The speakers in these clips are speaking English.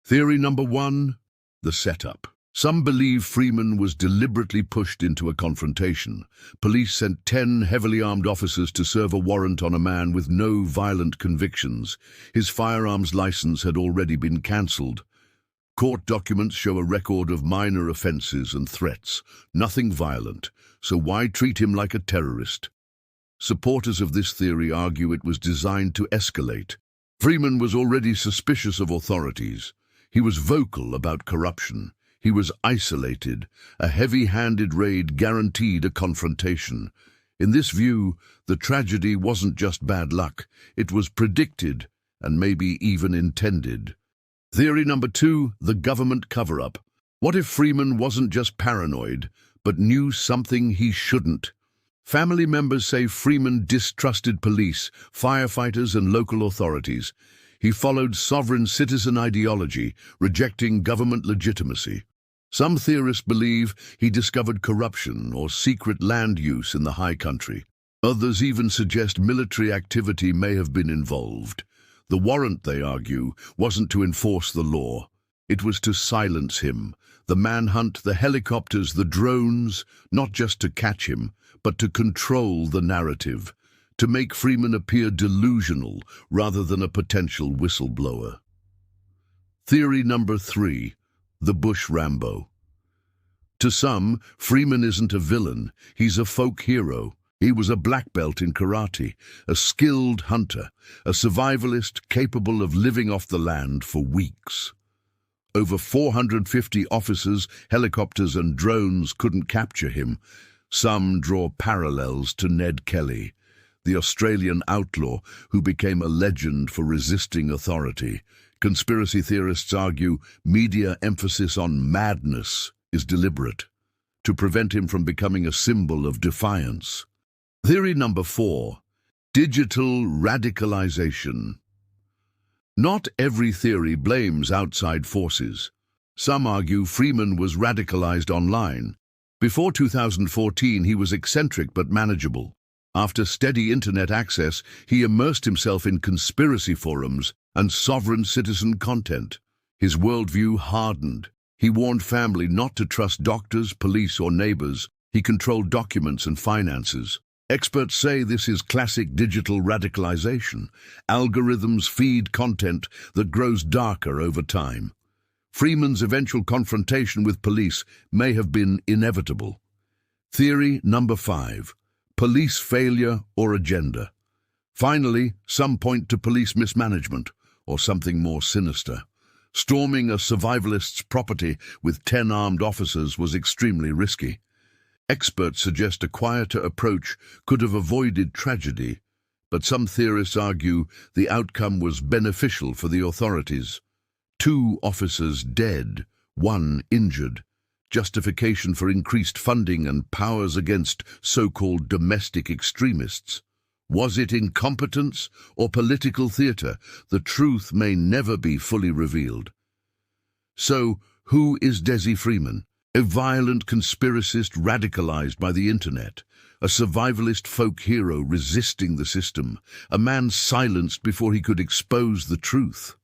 Theory number 1, the setup. Some believe Freeman was deliberately pushed into a confrontation. Police sent 10 heavily armed officers to serve a warrant on a man with no violent convictions. His firearms license had already been cancelled. Court documents show a record of minor offences and threats, nothing violent, so why treat him like a terrorist? Supporters of this theory argue it was designed to escalate. Freeman was already suspicious of authorities. He was vocal about corruption. He was isolated. A heavy-handed raid guaranteed a confrontation. In this view, the tragedy wasn't just bad luck. It was predicted and maybe even intended. Theory number 2, the government cover-up. What if Freeman wasn't just paranoid, but knew something he shouldn't? Family members say Freeman distrusted police, firefighters, and local authorities. He followed sovereign citizen ideology, rejecting government legitimacy. Some theorists believe he discovered corruption or secret land use in the high country. Others even suggest military activity may have been involved. The warrant, they argue, wasn't to enforce the law. It was to silence him. The manhunt, the helicopters, the drones, not just to catch him, but to control the narrative, to make Freeman appear delusional rather than a potential whistleblower. Theory number 3, the Bush Rambo. To some, Freeman isn't a villain, he's a folk hero. He was a black belt in karate, a skilled hunter, a survivalist capable of living off the land for weeks. Over 450 officers, helicopters and drones couldn't capture him. Some draw parallels to Ned Kelly, the Australian outlaw who became a legend for resisting authority. Conspiracy theorists argue media emphasis on madness is deliberate, to prevent him from becoming a symbol of defiance. Theory number 4, digital radicalization. Not every theory blames outside forces. Some argue Freeman was radicalized online. Before 2014, he was eccentric but manageable. After steady internet access, he immersed himself in conspiracy forums and sovereign citizen content. His worldview hardened. He warned family not to trust doctors, police, or neighbors. He controlled documents and finances. Experts say this is classic digital radicalization. Algorithms feed content that grows darker over time. Freeman's eventual confrontation with police may have been inevitable. Theory number 5, police failure or agenda. Finally, some point to police mismanagement or something more sinister. Storming a survivalist's property with 10 armed officers was extremely risky. Experts suggest a quieter approach could have avoided tragedy, but some theorists argue the outcome was beneficial for the authorities. 2 officers dead, 1 injured. Justification for increased funding and powers against so-called domestic extremists. Was it incompetence or political theatre? The truth may never be fully revealed. So, who is Dezi Freeman? A violent conspiracist radicalized by the internet, a survivalist folk hero resisting the system, a man silenced before he could expose the truth.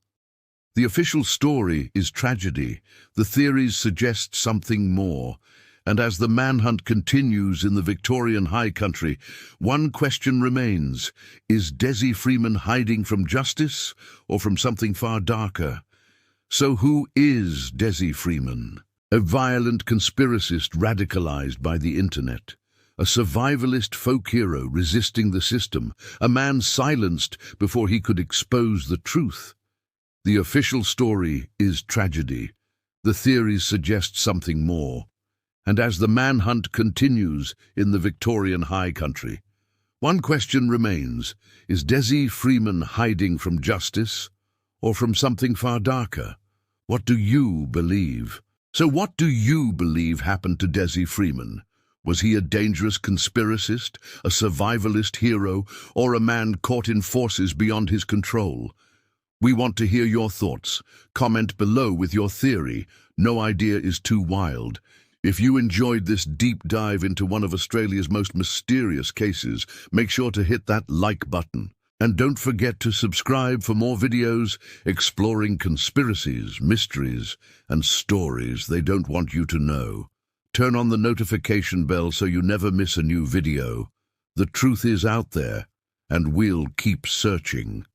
The official story is tragedy. The theories suggest something more. And as the manhunt continues in the Victorian high country, one question remains. Is Dezi Freeman hiding from justice or from something far darker? So who is Dezi Freeman? A violent conspiracist radicalized by the internet, a survivalist folk hero resisting the system, a man silenced before he could expose the truth. The official story is tragedy. The theories suggest something more. And as the manhunt continues in the Victorian high country, one question remains. Is Dezi Freeman hiding from justice or from something far darker? What do you believe? So what do you believe happened to Dezi Freeman? Was he a dangerous conspiracist, a survivalist hero, or a man caught in forces beyond his control? We want to hear your thoughts. Comment below with your theory. No idea is too wild. If you enjoyed this deep dive into one of Australia's most mysterious cases, make sure to hit that like button. And don't forget to subscribe for more videos exploring conspiracies, mysteries, and stories they don't want you to know. Turn on the notification bell so you never miss a new video. The truth is out there, and we'll keep searching.